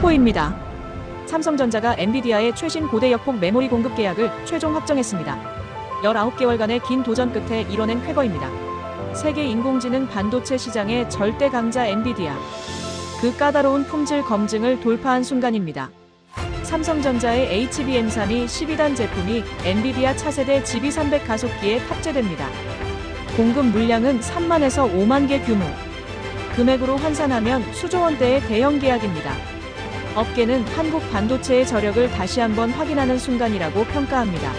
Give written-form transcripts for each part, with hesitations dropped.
속보입니다. 삼성전자가 엔비디아의 최신 고대역폭 메모리 공급 계약을 최종 확정했습니다. 19개월간의 긴 도전 끝에 이뤄낸 쾌거입니다. 세계 인공지능 반도체 시장의 절대 강자 엔비디아. 그 까다로운 품질 검증을 돌파한 순간입니다. 삼성전자의 HBM3이 12단 제품이 엔비디아 차세대 GB300 가속기에 탑재됩니다. 공급 물량은 3만에서 5만 개 규모. 금액으로 환산하면 수조 원대의 대형 계약입니다. 업계는 한국 반도체의 저력을 다시 한번 확인하는 순간이라고 평가합니다.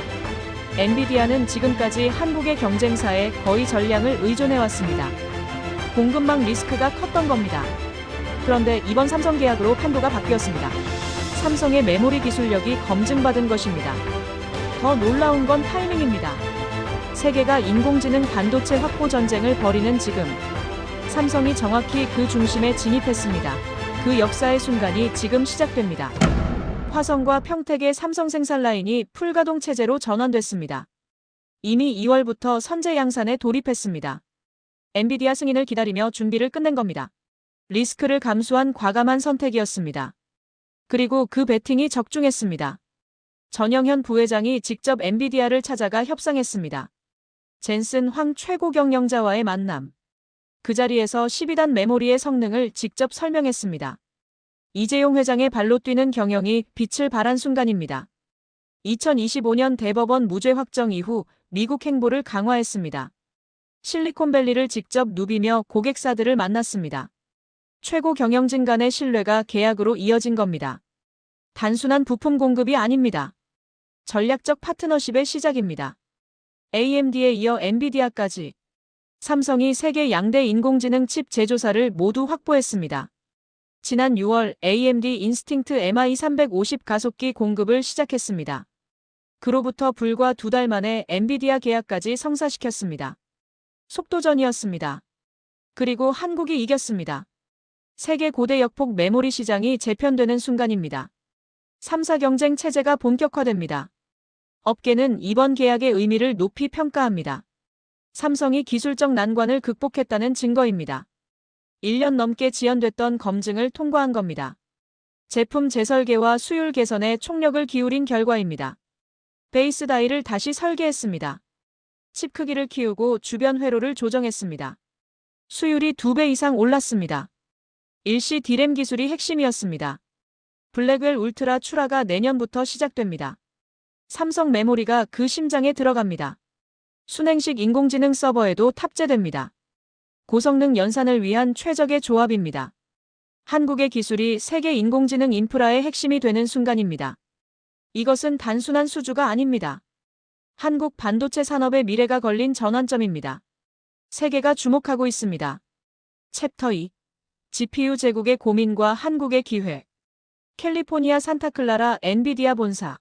엔비디아는 지금까지 한국의 경쟁사에 거의 전량을 의존해왔습니다. 공급망 리스크가 컸던 겁니다. 그런데 이번 삼성 계약으로 판도가 바뀌었습니다. 삼성의 메모리 기술력이 검증받은 것입니다. 더 놀라운 건 타이밍입니다. 세계가 인공지능 반도체 확보 전쟁을 벌이는 지금, 삼성이 정확히 그 중심에 진입했습니다. 그 역사의 순간이 지금 시작됩니다. 화성과 평택의 삼성 생산 라인이 풀가동 체제로 전환됐습니다. 이미 2월부터 선제 양산에 돌입했습니다. 엔비디아 승인을 기다리며 준비를 끝낸 겁니다. 리스크를 감수한 과감한 선택이었습니다. 그리고 그 배팅이 적중했습니다. 전영현 부회장이 직접 엔비디아를 찾아가 협상했습니다. 젠슨 황 최고 경영자와의 만남. 그 자리에서 12단 메모리의 성능을 직접 설명했습니다. 이재용 회장의 발로 뛰는 경영이 빛을 발한 순간입니다. 2025년 대법원 무죄 확정 이후 미국 행보를 강화했습니다. 실리콘밸리를 직접 누비며 고객사들을 만났습니다. 최고 경영진 간의 신뢰가 계약으로 이어진 겁니다. 단순한 부품 공급이 아닙니다. 전략적 파트너십의 시작입니다. AMD에 이어 엔비디아까지 삼성이 세계 양대 인공지능 칩 제조사를 모두 확보했습니다. 지난 6월 AMD 인스팅트 MI350 가속기 공급을 시작했습니다. 그로부터 불과 2달 만에 엔비디아 계약까지 성사시켰습니다. 속도전이었습니다. 그리고 한국이 이겼습니다. 세계 고대 역폭 메모리 시장이 재편되는 순간입니다. 3사 경쟁 체제가 본격화됩니다. 업계는 이번 계약의 의미를 높이 평가합니다. 삼성이 기술적 난관을 극복했다는 증거입니다. 1년 넘게 지연됐던 검증을 통과한 겁니다. 제품 재설계와 수율 개선에 총력을 기울인 결과입니다. 베이스 다이를 다시 설계했습니다. 칩 크기를 키우고 주변 회로를 조정했습니다. 수율이 2배 이상 올랐습니다. 일시 D램 기술이 핵심이었습니다. 블랙웰 울트라 출하가 내년부터 시작됩니다. 삼성 메모리가 그 심장에 들어갑니다. 순행식 인공지능 서버에도 탑재됩니다. 고성능 연산을 위한 최적의 조합입니다. 한국의 기술이 세계 인공지능 인프라의 핵심이 되는 순간입니다. 이것은 단순한 수주가 아닙니다. 한국 반도체 산업의 미래가 걸린 전환점입니다. 세계가 주목하고 있습니다. 챕터 2. GPU 제국의 고민과 한국의 기회. 캘리포니아 산타클라라 엔비디아 본사.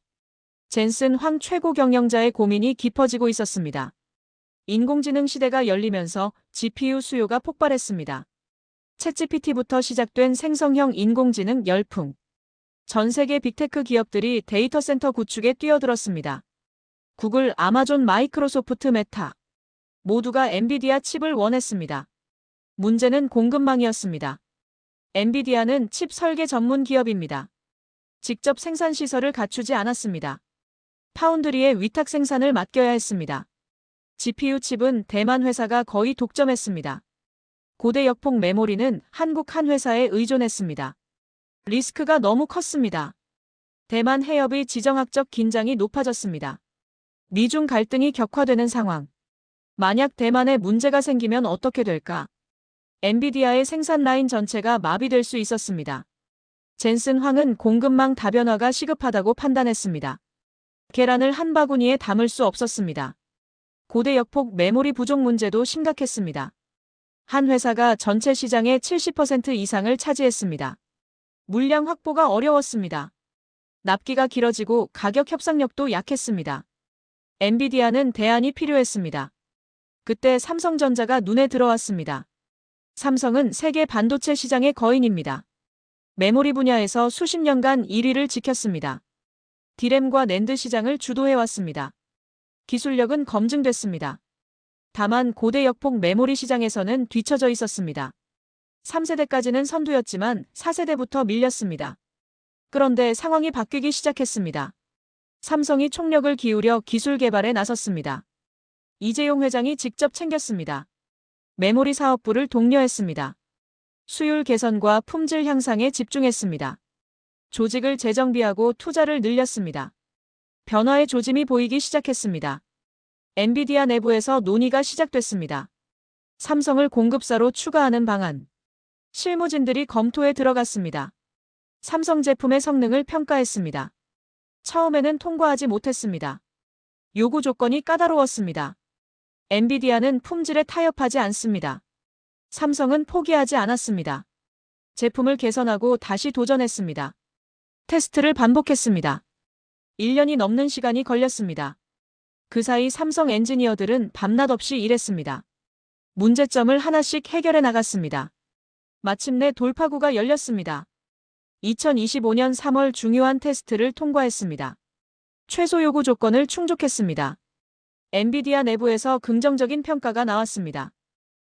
젠슨 황 최고 경영자의 고민이 깊어지고 있었습니다. 인공지능 시대가 열리면서 GPU 수요가 폭발했습니다. 챗GPT부터 시작된 생성형 인공지능 열풍. 전 세계 빅테크 기업들이 데이터 센터 구축에 뛰어들었습니다. 구글, 아마존, 마이크로소프트, 메타. 모두가 엔비디아 칩을 원했습니다. 문제는 공급망이었습니다. 엔비디아는 칩 설계 전문 기업입니다. 직접 생산 시설을 갖추지 않았습니다. 파운드리의 위탁 생산을 맡겨야 했습니다. GPU 칩은 대만 회사가 거의 독점했습니다. 고대 역폭 메모리는 한국 한 회사에 의존했습니다. 리스크가 너무 컸습니다. 대만 해협의 지정학적 긴장이 높아졌습니다. 미중 갈등이 격화되는 상황. 만약 대만에 문제가 생기면 어떻게 될까? 엔비디아의 생산 라인 전체가 마비될 수 있었습니다. 젠슨 황은 공급망 다변화가 시급하다고 판단했습니다. 계란을 한 바구니에 담을 수 없었습니다. 고대 역폭 메모리 부족 문제도 심각했습니다. 한 회사가 전체 시장의 70% 이상을 차지했습니다. 물량 확보가 어려웠습니다. 납기가 길어지고 가격 협상력도 약했습니다. 엔비디아는 대안이 필요했습니다. 그때 삼성전자가 눈에 들어왔습니다. 삼성은 세계 반도체 시장의 거인입니다. 메모리 분야에서 수십 년간 1위를 지켰습니다. D램과 낸드 시장을 주도해왔습니다. 기술력은 검증됐습니다. 다만 고대 역폭 메모리 시장에서는 뒤처져 있었습니다. 3세대까지는 선두였지만 4세대부터 밀렸습니다. 그런데 상황이 바뀌기 시작했습니다. 삼성이 총력을 기울여 기술 개발에 나섰습니다. 이재용 회장이 직접 챙겼습니다. 메모리 사업부를 독려했습니다. 수율 개선과 품질 향상에 집중했습니다. 조직을 재정비하고 투자를 늘렸습니다. 변화의 조짐이 보이기 시작했습니다. 엔비디아 내부에서 논의가 시작됐습니다. 삼성을 공급사로 추가하는 방안. 실무진들이 검토에 들어갔습니다. 삼성 제품의 성능을 평가했습니다. 처음에는 통과하지 못했습니다. 요구 조건이 까다로웠습니다. 엔비디아는 품질에 타협하지 않습니다. 삼성은 포기하지 않았습니다. 제품을 개선하고 다시 도전했습니다. 테스트를 반복했습니다. 1년이 넘는 시간이 걸렸습니다. 그 사이 삼성 엔지니어들은 밤낮 없이 일했습니다. 문제점을 하나씩 해결해 나갔습니다. 마침내 돌파구가 열렸습니다. 2025년 3월 중요한 테스트를 통과했습니다. 최소 요구 조건을 충족했습니다. 엔비디아 내부에서 긍정적인 평가가 나왔습니다.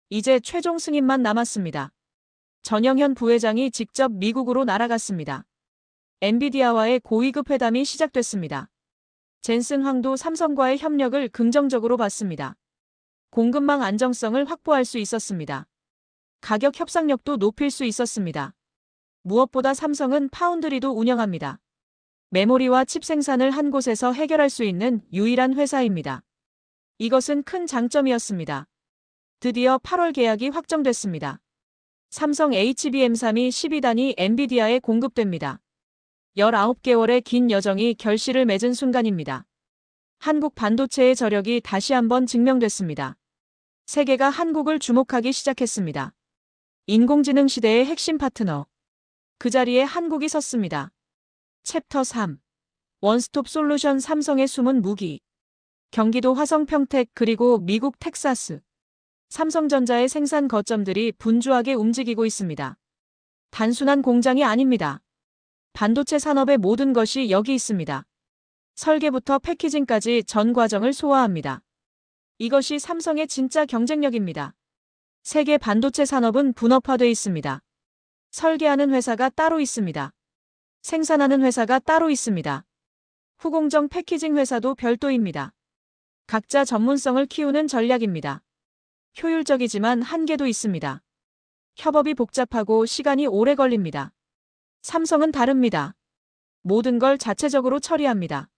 이제 최종 승인만 남았습니다. 전영현 부회장이 직접 미국으로 날아갔습니다. 엔비디아와의 고위급 회담이 시작됐습니다. 젠슨 황도 삼성과의 협력을 긍정적으로 봤습니다. 공급망 안정성을 확보할 수 있었습니다. 가격 협상력도 높일 수 있었습니다. 무엇보다 삼성은 파운드리도 운영합니다. 메모리와 칩 생산을 한 곳에서 해결할 수 있는 유일한 회사입니다. 이것은 큰 장점이었습니다. 드디어 8월 계약이 확정됐습니다. 삼성 HBM3이 12단이 엔비디아에 공급됩니다. 19개월의 긴 여정이 결실을 맺은 순간입니다. 한국 반도체의 저력이 다시 한번 증명됐습니다. 세계가 한국을 주목하기 시작했습니다. 인공지능 시대의 핵심 파트너. 그 자리에 한국이 섰습니다. 챕터 3. 원스톱 솔루션 삼성의 숨은 무기. 경기도 화성 평택 그리고 미국 텍사스. 삼성전자의 생산 거점들이 분주하게 움직이고 있습니다. 단순한 공장이 아닙니다. 반도체 산업의 모든 것이 여기 있습니다. 설계부터 패키징까지 전 과정을 소화합니다. 이것이 삼성의 진짜 경쟁력입니다. 세계 반도체 산업은 분업화돼 있습니다. 설계하는 회사가 따로 있습니다. 생산하는 회사가 따로 있습니다. 후공정 패키징 회사도 별도입니다. 각자 전문성을 키우는 전략입니다. 효율적이지만 한계도 있습니다. 협업이 복잡하고 시간이 오래 걸립니다. 삼성은 다릅니다. 모든 걸 자체적으로 처리합니다.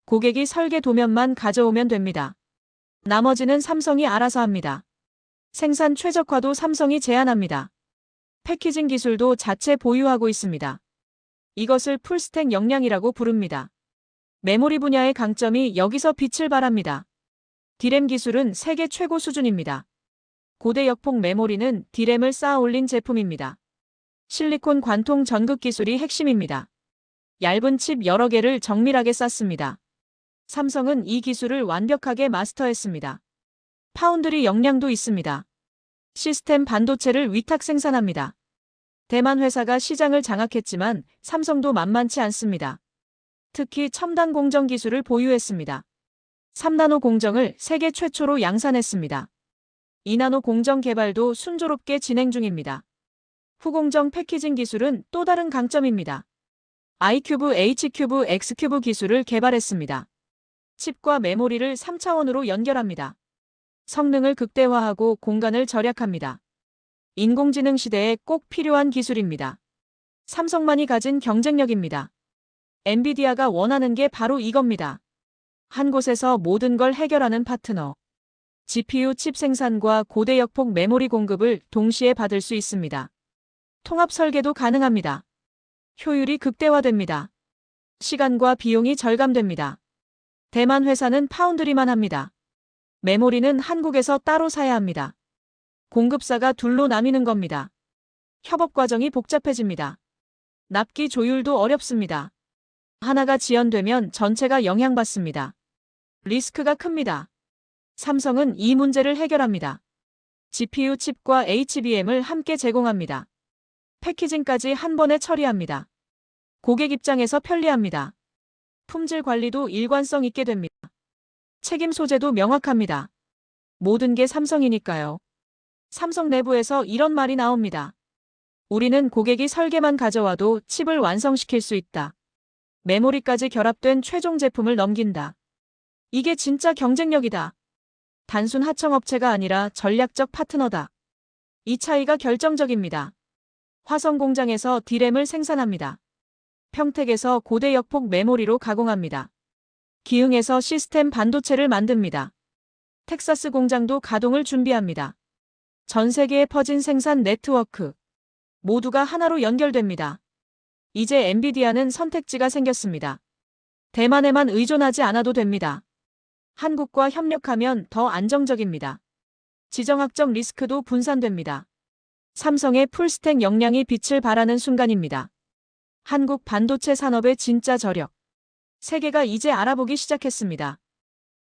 고객이 설계 도면만 가져오면 됩니다. 나머지는 삼성이 알아서 합니다. 생산 최적화도 삼성이 제안합니다. 패키징 기술도 자체 보유하고 있습니다. 이것을 풀스택 역량이라고 부릅니다. 메모리 분야의 강점이 여기서 빛을 발합니다. 디램 기술은 세계 최고 수준입니다. 고대 역폭 메모리는 디램을 쌓아 올린 제품입니다. 실리콘 관통 전극 기술이 핵심입니다. 얇은 칩 여러 개를 정밀하게 쌓습니다. 삼성은 이 기술을 완벽하게 마스터했습니다. 파운드리 역량도 있습니다. 시스템 반도체를 위탁 생산합니다. 대만 회사가 시장을 장악했지만 삼성도 만만치 않습니다. 특히 첨단 공정 기술을 보유했습니다. 3나노 공정을 세계 최초로 양산했습니다. 2나노 공정 개발도 순조롭게 진행 중입니다. 후공정 패키징 기술은 또 다른 강점입니다. i큐브, h큐브, x큐브 기술을 개발했습니다. 칩과 메모리를 3차원으로 연결합니다. 성능을 극대화하고 공간을 절약합니다. 인공지능 시대에 꼭 필요한 기술입니다. 삼성만이 가진 경쟁력입니다. 엔비디아가 원하는 게 바로 이겁니다. 한 곳에서 모든 걸 해결하는 파트너. GPU 칩 생산과 고대 역폭 메모리 공급을 동시에 받을 수 있습니다. 통합 설계도 가능합니다. 효율이 극대화됩니다. 시간과 비용이 절감됩니다. 대만 회사는 파운드리만 합니다. 메모리는 한국에서 따로 사야 합니다. 공급사가 둘로 나뉘는 겁니다. 협업 과정이 복잡해집니다. 납기 조율도 어렵습니다. 하나가 지연되면 전체가 영향받습니다. 리스크가 큽니다. 삼성은 이 문제를 해결합니다. GPU 칩과 HBM을 함께 제공합니다. 패키징까지 한 번에 처리합니다. 고객 입장에서 편리합니다. 품질 관리도 일관성 있게 됩니다. 책임 소재도 명확합니다. 모든 게 삼성이니까요. 삼성 내부에서 이런 말이 나옵니다. 우리는 고객이 설계만 가져와도 칩을 완성시킬 수 있다. 메모리까지 결합된 최종 제품을 넘긴다. 이게 진짜 경쟁력이다. 단순 하청업체가 아니라 전략적 파트너다. 이 차이가 결정적입니다. 화성 공장에서 D램을 생산합니다. 평택에서 고대 역폭 메모리로 가공합니다. 기흥에서 시스템 반도체를 만듭니다. 텍사스 공장도 가동을 준비합니다. 전 세계에 퍼진 생산 네트워크. 모두가 하나로 연결됩니다. 이제 엔비디아는 선택지가 생겼습니다. 대만에만 의존하지 않아도 됩니다. 한국과 협력하면 더 안정적입니다. 지정학적 리스크도 분산됩니다. 삼성의 풀스택 역량이 빛을 발하는 순간입니다. 한국 반도체 산업의 진짜 저력. 세계가 이제 알아보기 시작했습니다.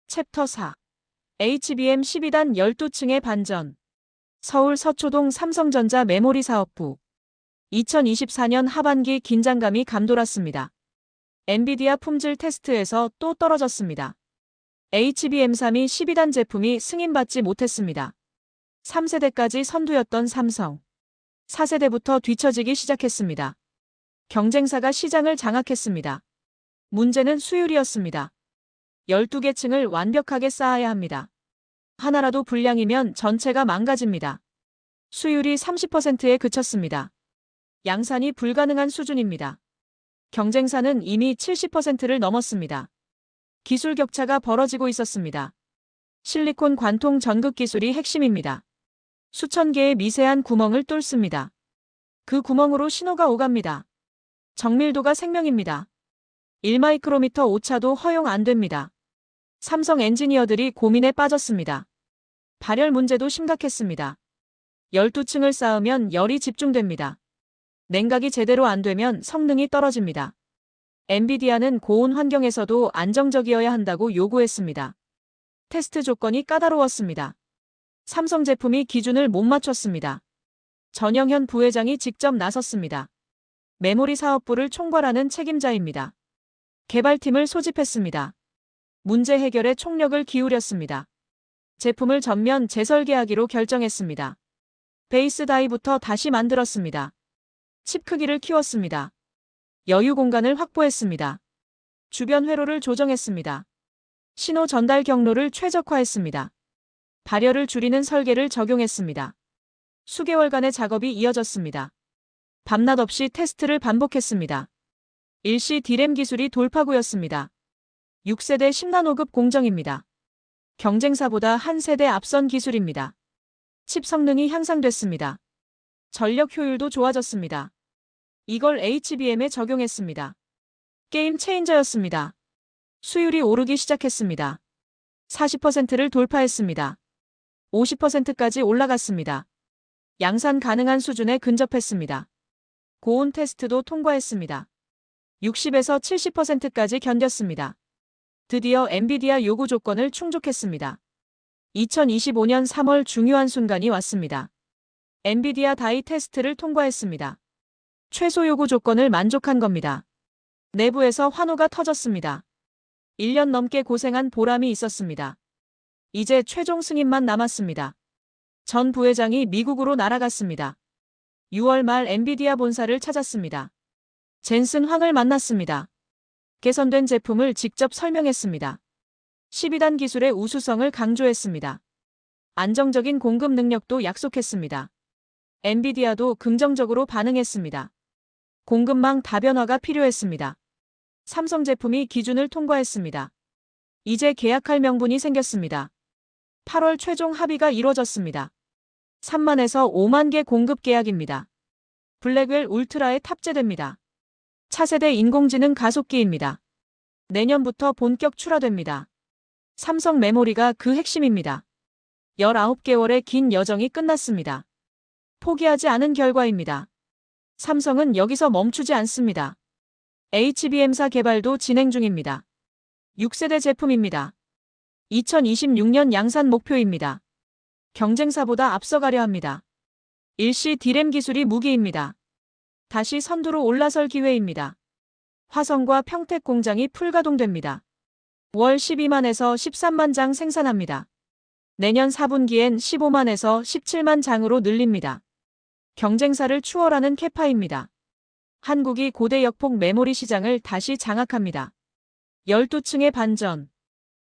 챕터 4. HBM 12단 12층의 반전. 서울 서초동 삼성전자 메모리 사업부. 2024년 하반기 긴장감이 감돌았습니다. 엔비디아 품질 테스트에서 또 떨어졌습니다. HBM3이 12단 제품이 승인받지 못했습니다. 3세대까지 선두였던 삼성. 4세대부터 뒤처지기 시작했습니다. 경쟁사가 시장을 장악했습니다. 문제는 수율이었습니다. 12개 층을 완벽하게 쌓아야 합니다. 하나라도 불량이면 전체가 망가집니다. 수율이 30%에 그쳤습니다. 양산이 불가능한 수준입니다. 경쟁사는 이미 70%를 넘었습니다. 기술 격차가 벌어지고 있었습니다. 실리콘 관통 전극 기술이 핵심입니다. 수천 개의 미세한 구멍을 뚫습니다. 그 구멍으로 신호가 오갑니다. 정밀도가 생명입니다. 1마이크로미터 오차도 허용 안 됩니다. 삼성 엔지니어들이 고민에 빠졌습니다. 발열 문제도 심각했습니다. 12층을 쌓으면 열이 집중됩니다. 냉각이 제대로 안 되면 성능이 떨어집니다. 엔비디아는 고온 환경에서도 안정적이어야 한다고 요구했습니다. 테스트 조건이 까다로웠습니다. 삼성 제품이 기준을 못 맞췄습니다. 전영현 부회장이 직접 나섰습니다. 메모리 사업부를 총괄하는 책임자입니다. 개발팀을 소집했습니다. 문제 해결에 총력을 기울였습니다. 제품을 전면 재설계하기로 결정했습니다. 베이스 다이부터 다시 만들었습니다. 칩 크기를 키웠습니다. 여유 공간을 확보했습니다. 주변 회로를 조정했습니다. 신호 전달 경로를 최적화했습니다. 발열을 줄이는 설계를 적용했습니다. 수개월간의 작업이 이어졌습니다. 밤낮 없이 테스트를 반복했습니다. 일시 D램 기술이 돌파구였습니다. 6세대 10나노급 공정입니다. 경쟁사보다 한 세대 앞선 기술입니다. 칩 성능이 향상됐습니다. 전력 효율도 좋아졌습니다. 이걸 HBM에 적용했습니다. 게임 체인저였습니다. 수율이 오르기 시작했습니다. 40%를 돌파했습니다. 50%까지 올라갔습니다. 양산 가능한 수준에 근접했습니다. 고온 테스트도 통과했습니다. 60에서 70%까지 견뎠습니다. 드디어 엔비디아 요구 조건을 충족했습니다. 2025년 3월 중요한 순간이 왔습니다. 엔비디아 다이 테스트를 통과했습니다. 최소 요구 조건을 만족한 겁니다. 내부에서 환호가 터졌습니다. 1년 넘게 고생한 보람이 있었습니다. 이제 최종 승인만 남았습니다. 전 부회장이 미국으로 날아갔습니다. 6월 말 엔비디아 본사를 찾았습니다. 젠슨 황을 만났습니다. 개선된 제품을 직접 설명했습니다. 12단 기술의 우수성을 강조했습니다. 안정적인 공급 능력도 약속했습니다. 엔비디아도 긍정적으로 반응했습니다. 공급망 다변화가 필요했습니다. 삼성 제품이 기준을 통과했습니다. 이제 계약할 명분이 생겼습니다. 8월 최종 합의가 이루어졌습니다. 3만에서 5만 개 공급 계약입니다. 블랙웰 울트라에 탑재됩니다. 차세대 인공지능 가속기입니다. 내년부터 본격 출하됩니다. 삼성 메모리가 그 핵심입니다. 19개월의 긴 여정이 끝났습니다. 포기하지 않은 결과입니다. 삼성은 여기서 멈추지 않습니다. HBM4 개발도 진행 중입니다. 6세대 제품입니다. 2026년 양산 목표입니다. 경쟁사보다 앞서가려 합니다. 일시 D램 기술이 무기입니다. 다시 선두로 올라설 기회입니다. 화성과 평택 공장이 풀가동됩니다. 월 12만에서 13만 장 생산합니다. 내년 4분기엔 15만에서 17만 장으로 늘립니다. 경쟁사를 추월하는 캐파입니다. 한국이 고대 역폭 메모리 시장을 다시 장악합니다. 12층의 반전.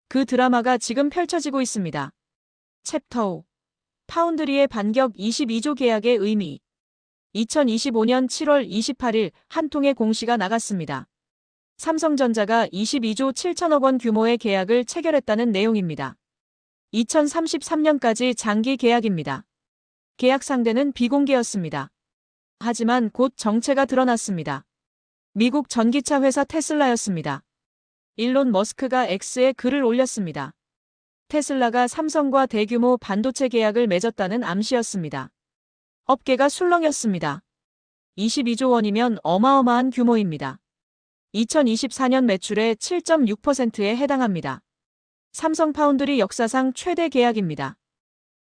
그 드라마가 지금 펼쳐지고 있습니다. 챕터 5. 파운드리의 반격 22조 계약의 의미. 2025년 7월 28일 한 통의 공시가 나갔습니다. 삼성전자가 22조 7천억 원 규모의 계약을 체결했다는 내용입니다. 2033년까지 장기 계약입니다. 계약 상대는 비공개였습니다. 하지만 곧 정체가 드러났습니다. 미국 전기차 회사 테슬라였습니다. 일론 머스크가 X에 글을 올렸습니다. 테슬라가 삼성과 대규모 반도체 계약을 맺었다는 암시였습니다. 업계가 술렁였습니다. 22조 원이면 어마어마한 규모입니다. 2024년 매출의 7.6%에 해당합니다. 삼성 파운드리 역사상 최대 계약입니다.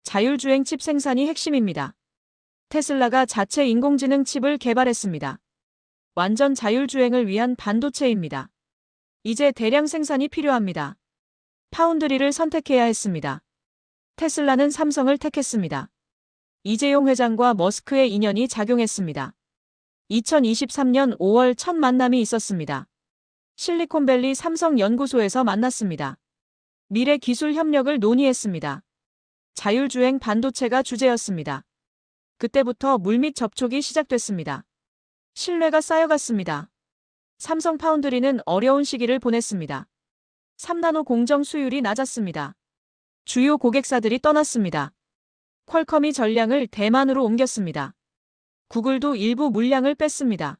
자율주행 칩 생산이 핵심입니다. 테슬라가 자체 인공지능 칩을 개발했습니다. 완전 자율주행을 위한 반도체입니다. 이제 대량 생산이 필요합니다. 파운드리를 선택해야 했습니다. 테슬라는 삼성을 택했습니다. 이재용 회장과 머스크의 인연이 작용했습니다. 2023년 5월 첫 만남이 있었습니다. 실리콘밸리 삼성연구소에서 만났습니다. 미래 기술 협력을 논의했습니다. 자율주행 반도체가 주제였습니다. 그때부터 물밑 접촉이 시작됐습니다. 신뢰가 쌓여갔습니다. 삼성 파운드리는 어려운 시기를 보냈습니다. 3나노 공정 수율이 낮았습니다. 주요 고객사들이 떠났습니다. 퀄컴이 전량을 대만으로 옮겼습니다. 구글도 일부 물량을 뺐습니다.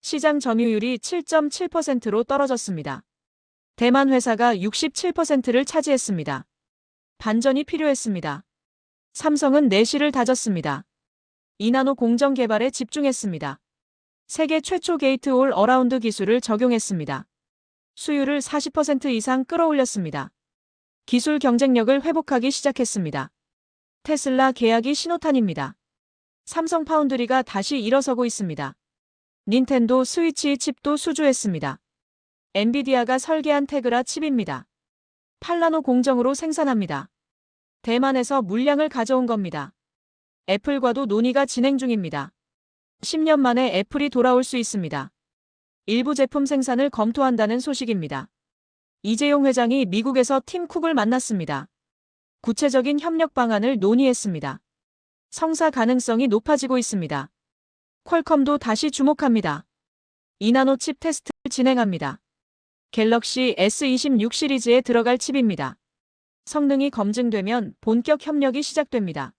시장 점유율이 7.7%로 떨어졌습니다. 대만 회사가 67%를 차지했습니다. 반전이 필요했습니다. 삼성은 내실을 다졌습니다. 2나노 공정 개발에 집중했습니다. 세계 최초 게이트 올 어라운드 기술을 적용했습니다. 수율을 40% 이상 끌어올렸습니다. 기술 경쟁력을 회복하기 시작했습니다. 테슬라 계약이 신호탄입니다. 삼성 파운드리가 다시 일어서고 있습니다. 닌텐도 스위치 칩도 수주했습니다. 엔비디아가 설계한 테그라 칩입니다. 8나노 공정으로 생산합니다. 대만에서 물량을 가져온 겁니다. 애플과도 논의가 진행 중입니다. 10년 만에 애플이 돌아올 수 있습니다. 일부 제품 생산을 검토한다는 소식입니다. 이재용 회장이 미국에서 팀 쿡을 만났습니다. 구체적인 협력 방안을 논의했습니다. 성사 가능성이 높아지고 있습니다. 퀄컴도 다시 주목합니다. 2나노 칩 테스트를 진행합니다. 갤럭시 S26 시리즈에 들어갈 칩입니다. 성능이 검증되면 본격 협력이 시작됩니다.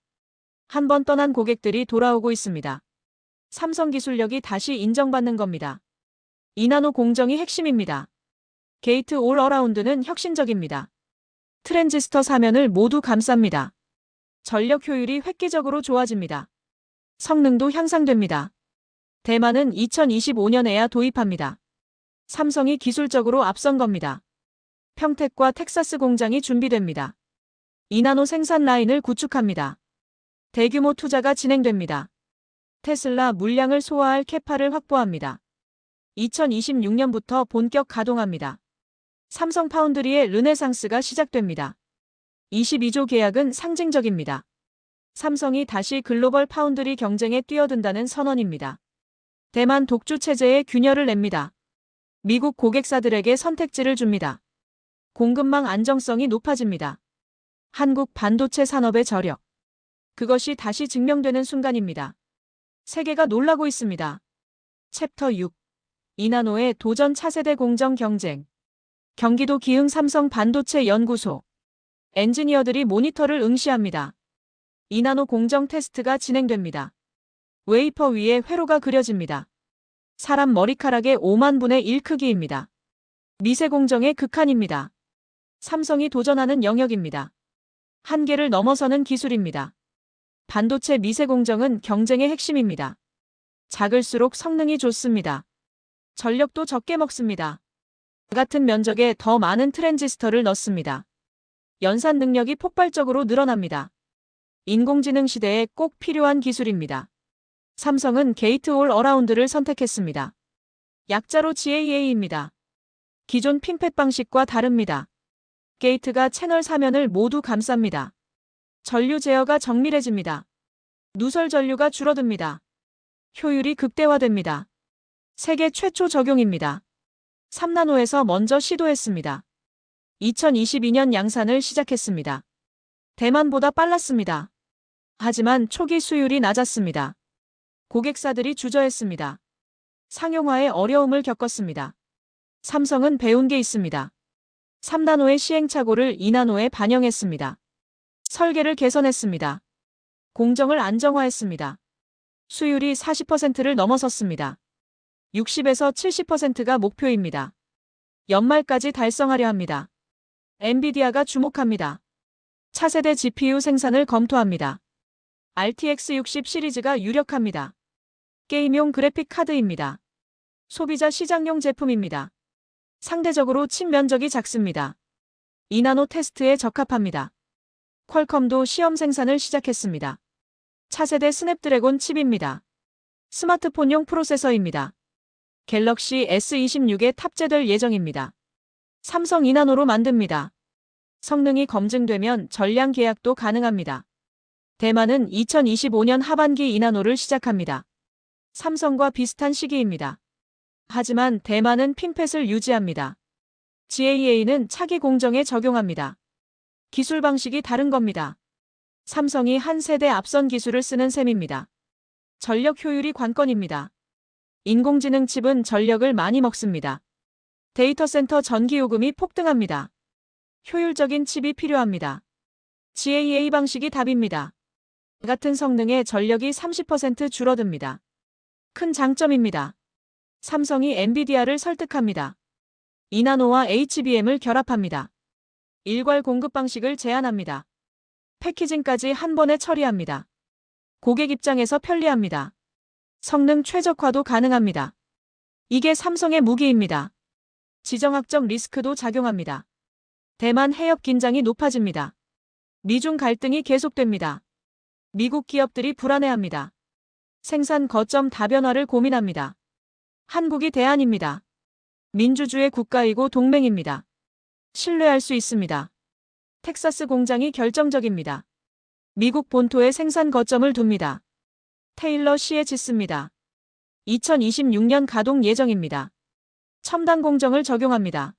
한 번 떠난 고객들이 돌아오고 있습니다. 삼성 기술력이 다시 인정받는 겁니다. 2나노 공정이 핵심입니다. 게이트 올 어라운드는 혁신적입니다. 트랜지스터 사면을 모두 감쌉니다. 전력 효율이 획기적으로 좋아집니다. 성능도 향상됩니다. 대만은 2025년에야 도입합니다. 삼성이 기술적으로 앞선 겁니다. 평택과 텍사스 공장이 준비됩니다. 2나노 생산 라인을 구축합니다. 대규모 투자가 진행됩니다. 테슬라 물량을 소화할 캐파를 확보합니다. 2026년부터 본격 가동합니다. 삼성 파운드리의 르네상스가 시작됩니다. 22조 계약은 상징적입니다. 삼성이 다시 글로벌 파운드리 경쟁에 뛰어든다는 선언입니다. 대만 독주 체제에 균열을 냅니다. 미국 고객사들에게 선택지를 줍니다. 공급망 안정성이 높아집니다. 한국 반도체 산업의 저력. 그것이 다시 증명되는 순간입니다. 세계가 놀라고 있습니다. 챕터 6. 2나노의 도전 차세대 공정 경쟁. 경기도 기흥 삼성 반도체 연구소. 엔지니어들이 모니터를 응시합니다. 2나노 공정 테스트가 진행됩니다. 웨이퍼 위에 회로가 그려집니다. 사람 머리카락의 5만 분의 1 크기입니다. 미세 공정의 극한입니다. 삼성이 도전하는 영역입니다. 한계를 넘어서는 기술입니다. 반도체 미세 공정은 경쟁의 핵심입니다. 작을수록 성능이 좋습니다. 전력도 적게 먹습니다. 같은 면적에 더 많은 트랜지스터를 넣습니다. 연산 능력이 폭발적으로 늘어납니다. 인공지능 시대에 꼭 필요한 기술입니다. 삼성은 게이트 올 어라운드를 선택했습니다. 약자로 GAA입니다. 기존 핀팻 방식과 다릅니다. 게이트가 채널 사면을 모두 감쌉니다. 전류 제어가 정밀해집니다. 누설 전류가 줄어듭니다. 효율이 극대화됩니다. 세계 최초 적용입니다. 3나노에서 먼저 시도했습니다. 2022년 양산을 시작했습니다. 대만보다 빨랐습니다. 하지만 초기 수율이 낮았습니다. 고객사들이 주저했습니다. 상용화에 어려움을 겪었습니다. 삼성은 배운 게 있습니다. 3나노의 시행착오를 2나노에 반영했습니다. 설계를 개선했습니다. 공정을 안정화했습니다. 수율이 40%를 넘어섰습니다. 60에서 70%가 목표입니다. 연말까지 달성하려 합니다. 엔비디아가 주목합니다. 차세대 GPU 생산을 검토합니다. RTX 60 시리즈가 유력합니다. 게임용 그래픽 카드입니다. 소비자 시장용 제품입니다. 상대적으로 칩 면적이 작습니다. 2나노 테스트에 적합합니다. 퀄컴도 시험 생산을 시작했습니다. 차세대 스냅드래곤 칩입니다. 스마트폰용 프로세서입니다. 갤럭시 S26에 탑재될 예정입니다. 삼성 2나노로 만듭니다. 성능이 검증되면 전량 계약도 가능합니다. 대만은 2025년 하반기 2나노를 시작합니다. 삼성과 비슷한 시기입니다. 하지만 대만은 핀펫을 유지합니다. GAA는 차기 공정에 적용합니다. 기술 방식이 다른 겁니다. 삼성이 한 세대 앞선 기술을 쓰는 셈입니다. 전력 효율이 관건입니다. 인공지능 칩은 전력을 많이 먹습니다. 데이터 센터 전기요금이 폭등합니다. 효율적인 칩이 필요합니다. GAA 방식이 답입니다. 같은 성능의 전력이 30% 줄어듭니다. 큰 장점입니다. 삼성이 엔비디아를 설득합니다. 2나노와 HBM을 결합합니다. 일괄 공급 방식을 제한합니다. 패키징까지 한 번에 처리합니다. 고객 입장에서 편리합니다. 성능 최적화도 가능합니다. 이게 삼성의 무기입니다. 지정학적 리스크도 작용합니다. 대만 해협 긴장이 높아집니다. 미중 갈등이 계속됩니다. 미국 기업들이 불안해합니다. 생산 거점 다변화를 고민합니다. 한국이 대안입니다. 민주주의 국가이고 동맹입니다. 신뢰할 수 있습니다. 텍사스 공장이 결정적입니다. 미국 본토에 생산 거점을 둡니다. 테일러시에 짓습니다. 2026년 가동 예정입니다. 첨단 공정을 적용합니다.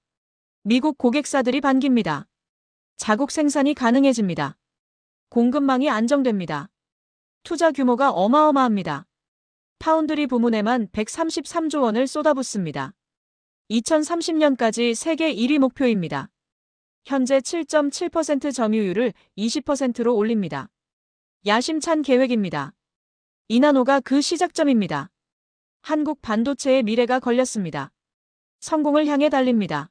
미국 고객사들이 반깁니다. 자국 생산이 가능해집니다. 공급망이 안정됩니다. 투자 규모가 어마어마합니다. 파운드리 부문에만 133조 원을 쏟아붓습니다. 2030년까지 세계 1위 목표입니다. 현재 7.7% 점유율을 20%로 올립니다. 야심찬 계획입니다. 2나노가 그 시작점입니다. 한국 반도체의 미래가 걸렸습니다. 성공을 향해 달립니다.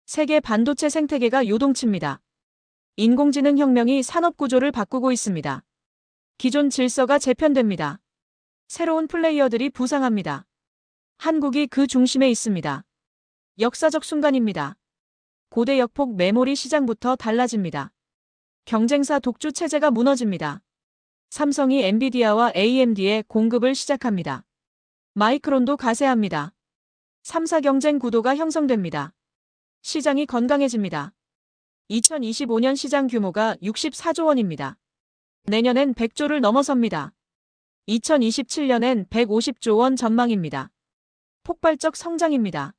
세계 반도체 생태계가 요동칩니다. 인공지능 혁명이 산업 구조를 바꾸고 있습니다. 기존 질서가 재편됩니다. 새로운 플레이어들이 부상합니다. 한국이 그 중심에 있습니다. 역사적 순간입니다. 고대 역폭 메모리 시장부터 달라집니다. 경쟁사 독주 체제가 무너집니다. 삼성이 엔비디아와 AMD의 공급을 시작합니다. 마이크론도 가세합니다. 3사 경쟁 구도가 형성됩니다. 시장이 건강해집니다. 2025년 시장 규모가 64조 원입니다. 내년엔 100조를 넘어섭니다. 2027년엔 150조 원 전망입니다. 폭발적 성장입니다.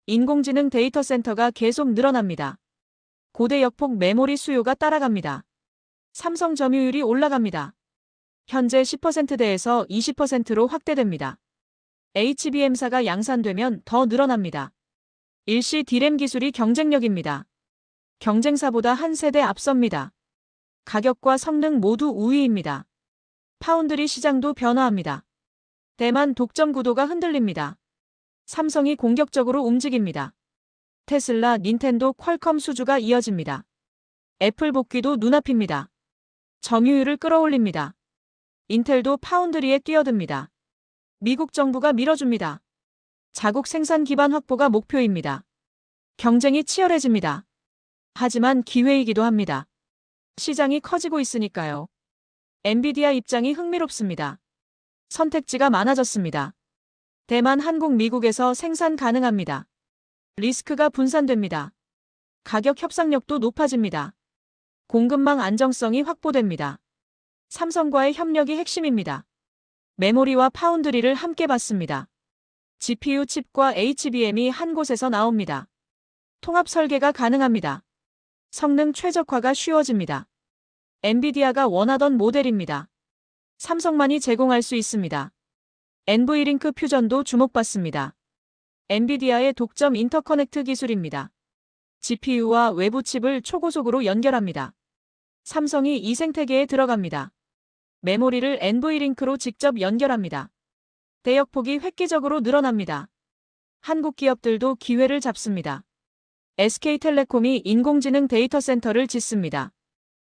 인공지능 데이터 센터가 계속 늘어납니다. 고대 역폭 메모리 수요가 따라갑니다. 삼성 점유율이 올라갑니다. 현재 10%대에서 20%로 확대됩니다. HBM사가 양산되면 더 늘어납니다. 일시 D램 기술이 경쟁력입니다. 경쟁사보다 한 세대 앞섭니다. 가격과 성능 모두 우위입니다. 파운드리 시장도 변화합니다. 대만 독점 구도가 흔들립니다. 삼성이 공격적으로 움직입니다. 테슬라, 닌텐도, 퀄컴 수주가 이어집니다. 애플 복귀도 눈앞입니다. 점유율을 끌어올립니다. 인텔도 파운드리에 뛰어듭니다. 미국 정부가 밀어줍니다. 자국 생산 기반 확보가 목표입니다. 경쟁이 치열해집니다. 하지만 기회이기도 합니다. 시장이 커지고 있으니까요. 엔비디아 입장이 흥미롭습니다. 선택지가 많아졌습니다. 대만, 한국, 미국에서 생산 가능합니다. 리스크가 분산됩니다. 가격 협상력도 높아집니다. 공급망 안정성이 확보됩니다. 삼성과의 협력이 핵심입니다. 메모리와 파운드리를 함께 받습니다. GPU 칩과 HBM이 한 곳에서 나옵니다. 통합 설계가 가능합니다. 성능 최적화가 쉬워집니다. 엔비디아가 원하던 모델입니다. 삼성만이 제공할 수 있습니다. NV링크 퓨전도 주목받습니다. 엔비디아의 독점 인터커넥트 기술입니다. GPU와 외부 칩을 초고속으로 연결합니다. 삼성이 이 생태계에 들어갑니다. 메모리를 NV링크로 직접 연결합니다. 대역폭이 획기적으로 늘어납니다. 한국 기업들도 기회를 잡습니다. SK텔레콤이 인공지능 데이터 센터를 짓습니다.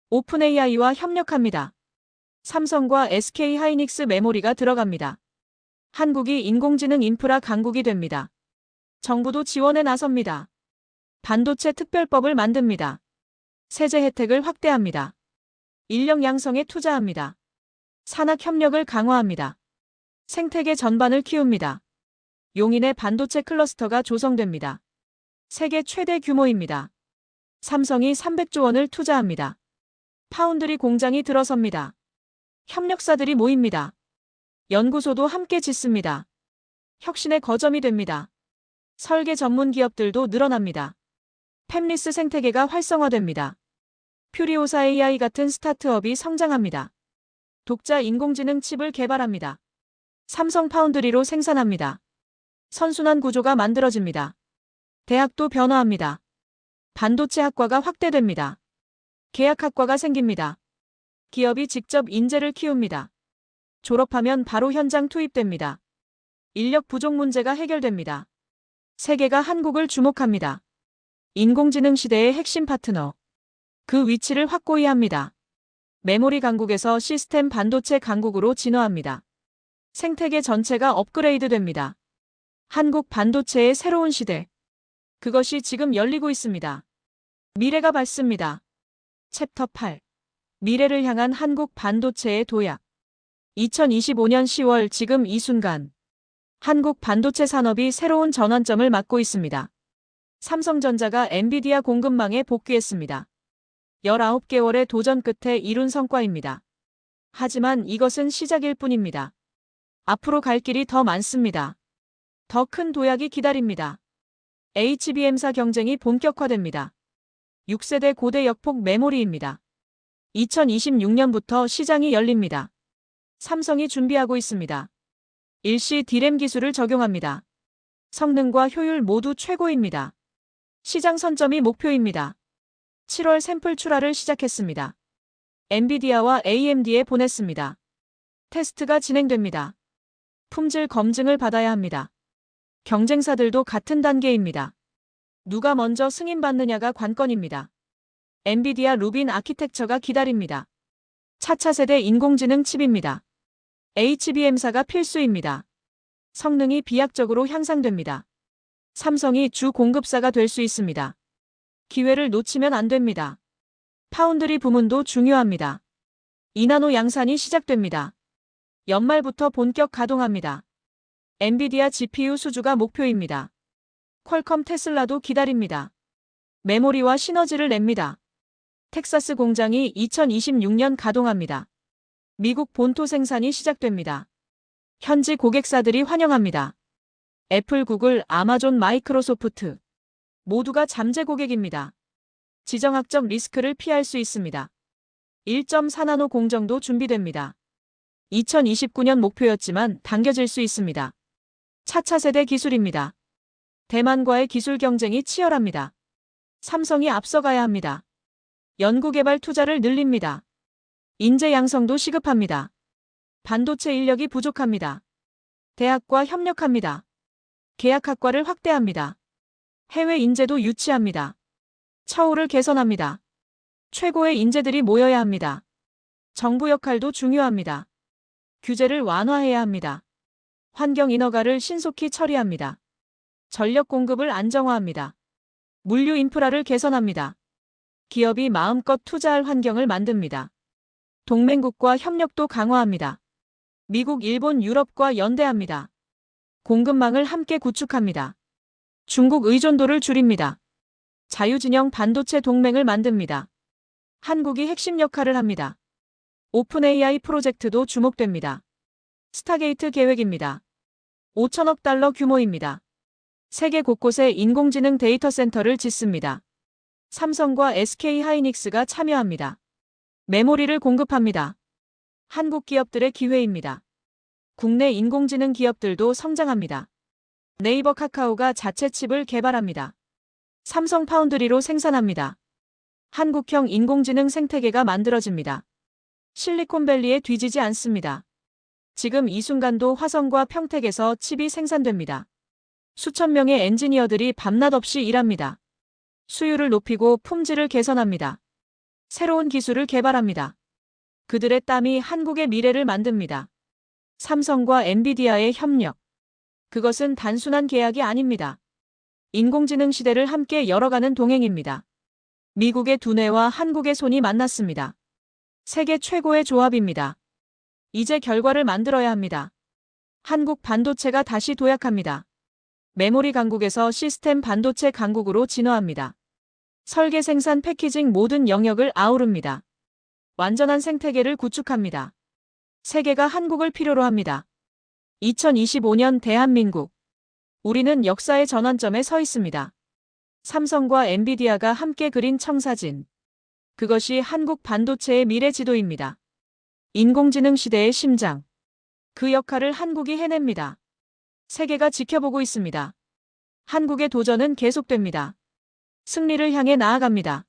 오픈AI와 협력합니다. 삼성과 SK하이닉스 메모리가 들어갑니다. 한국이 인공지능 인프라 강국이 됩니다. 정부도 지원에 나섭니다. 반도체 특별법을 만듭니다. 세제 혜택을 확대합니다. 인력 양성에 투자합니다. 산학 협력을 강화합니다. 생태계 전반을 키웁니다. 용인의 반도체 클러스터가 조성됩니다. 세계 최대 규모입니다. 삼성이 300조 원을 투자합니다. 파운드리 공장이 들어섭니다. 협력사들이 모입니다. 연구소도 함께 짓습니다. 혁신의 거점이 됩니다. 설계 전문 기업들도 늘어납니다. 팹리스 생태계가 활성화됩니다. 퓨리오사 AI 같은 스타트업이 성장합니다. 독자 인공지능 칩을 개발합니다. 삼성 파운드리로 생산합니다. 선순환 구조가 만들어집니다. 대학도 변화합니다. 반도체 학과가 확대됩니다. 계약학과가 생깁니다. 기업이 직접 인재를 키웁니다. 졸업하면 바로 현장 투입됩니다. 인력 부족 문제가 해결됩니다. 세계가 한국을 주목합니다. 인공지능 시대의 핵심 파트너. 그 위치를 확고히 합니다. 메모리 강국에서 시스템 반도체 강국으로 진화합니다. 생태계 전체가 업그레이드 됩니다. 한국 반도체의 새로운 시대. 그것이 지금 열리고 있습니다. 미래가 밝습니다. 챕터 8. 미래를 향한 한국 반도체의 도약. 2025년 10월 지금 이 순간. 한국 반도체 산업이 새로운 전환점을 맞고 있습니다. 삼성전자가 엔비디아 공급망에 복귀했습니다. 19개월의 도전 끝에 이룬 성과입니다. 하지만 이것은 시작일 뿐입니다. 앞으로 갈 길이 더 많습니다. 더 큰 도약이 기다립니다. HBM사 경쟁이 본격화됩니다. 6세대 고대 역폭 메모리입니다. 2026년부터 시장이 열립니다. 삼성이 준비하고 있습니다. 일시 D램 기술을 적용합니다. 성능과 효율 모두 최고입니다. 시장 선점이 목표입니다. 7월 샘플 출하를 시작했습니다. 엔비디아와 AMD에 보냈습니다. 테스트가 진행됩니다. 품질 검증을 받아야 합니다. 경쟁사들도 같은 단계입니다. 누가 먼저 승인받느냐가 관건입니다. 엔비디아 루빈 아키텍처가 기다립니다. 차차 세대 인공지능 칩입니다. HBM사가 필수입니다. 성능이 비약적으로 향상됩니다. 삼성이 주 공급사가 될 수 있습니다. 기회를 놓치면 안 됩니다. 파운드리 부문도 중요합니다. 2나노 양산이 시작됩니다. 연말부터 본격 가동합니다. 엔비디아 GPU 수주가 목표입니다. 퀄컴 테슬라도 기다립니다. 메모리와 시너지를 냅니다. 텍사스 공장이 2026년 가동합니다. 미국 본토 생산이 시작됩니다. 현지 고객사들이 환영합니다. 애플, 구글, 아마존, 마이크로소프트 모두가 잠재 고객입니다. 지정학적 리스크를 피할 수 있습니다. 1.4나노 공정도 준비됩니다. 2029년 목표였지만 당겨질 수 있습니다. 차차 세대 기술입니다. 대만과의 기술 경쟁이 치열합니다. 삼성이 앞서가야 합니다. 연구개발 투자를 늘립니다. 인재 양성도 시급합니다. 반도체 인력이 부족합니다. 대학과 협력합니다. 계약학과를 확대합니다. 해외 인재도 유치합니다. 처우를 개선합니다. 최고의 인재들이 모여야 합니다. 정부 역할도 중요합니다. 규제를 완화해야 합니다. 환경 인허가를 신속히 처리합니다. 전력 공급을 안정화합니다. 물류 인프라를 개선합니다. 기업이 마음껏 투자할 환경을 만듭니다. 동맹국과 협력도 강화합니다. 미국, 일본, 유럽과 연대합니다. 공급망을 함께 구축합니다. 중국 의존도를 줄입니다. 자유진영 반도체 동맹을 만듭니다. 한국이 핵심 역할을 합니다. 오픈 AI 프로젝트도 주목됩니다. 스타게이트 계획입니다. 5천억 달러 규모입니다. 세계 곳곳에 인공지능 데이터 센터를 짓습니다. 삼성과 SK 하이닉스가 참여합니다. 메모리를 공급합니다. 한국 기업들의 기회입니다. 국내 인공지능 기업들도 성장합니다. 네이버 카카오가 자체 칩을 개발합니다. 삼성 파운드리로 생산합니다. 한국형 인공지능 생태계가 만들어집니다. 실리콘밸리에 뒤지지 않습니다. 지금 이 순간도 화성과 평택에서 칩이 생산됩니다. 수천 명의 엔지니어들이 밤낮 없이 일합니다. 수율을 높이고 품질을 개선합니다. 새로운 기술을 개발합니다. 그들의 땀이 한국의 미래를 만듭니다. 삼성과 엔비디아의 협력. 그것은 단순한 계약이 아닙니다. 인공지능 시대를 함께 열어가는 동행입니다. 미국의 두뇌와 한국의 손이 만났습니다. 세계 최고의 조합입니다. 이제 결과를 만들어야 합니다. 한국 반도체가 다시 도약합니다. 메모리 강국에서 시스템 반도체 강국으로 진화합니다. 설계, 생산, 패키징 모든 영역을 아우릅니다. 완전한 생태계를 구축합니다. 세계가 한국을 필요로 합니다. 2025년 대한민국. 우리는 역사의 전환점에 서 있습니다. 삼성과 엔비디아가 함께 그린 청사진. 그것이 한국 반도체의 미래 지도입니다. 인공지능 시대의 심장. 그 역할을 한국이 해냅니다. 세계가 지켜보고 있습니다. 한국의 도전은 계속됩니다. 승리를 향해 나아갑니다.